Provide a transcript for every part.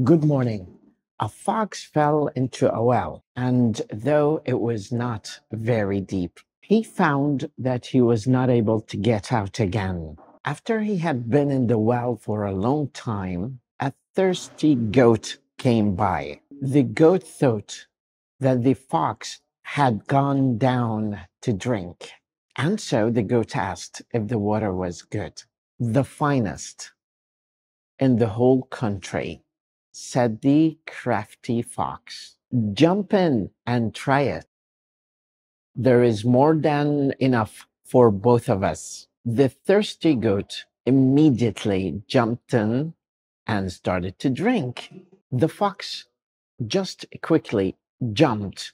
Good morning. A fox fell into a well, and though it was not very deep, he found that he was not able to get out again. After he had been in the well for a long time, a thirsty goat came by. The goat thought that the fox had gone down to drink, and so the goat asked if the water was good. The finest in the whole country, said the crafty fox. Jump in and try it. There is more than enough for both of us. The thirsty goat immediately jumped in and started to drink. The fox just quickly jumped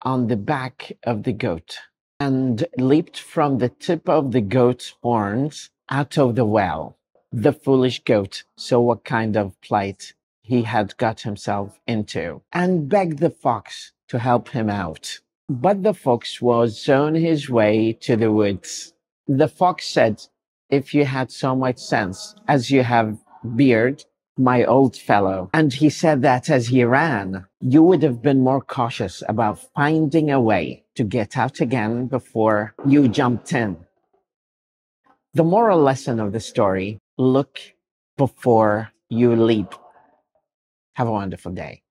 on the back of the goat and leaped from the tip of the goat's horns out of the well. The foolish goat saw what kind of plight he had got himself into and begged the fox to help him out. But the fox was on his way to the woods. The fox said, "If you had so much sense as you have beard, my old fellow," and he said that as he ran, "you would have been more cautious about finding a way to get out again before you jumped in." The moral lesson of the story: look before you leap. Have a wonderful day.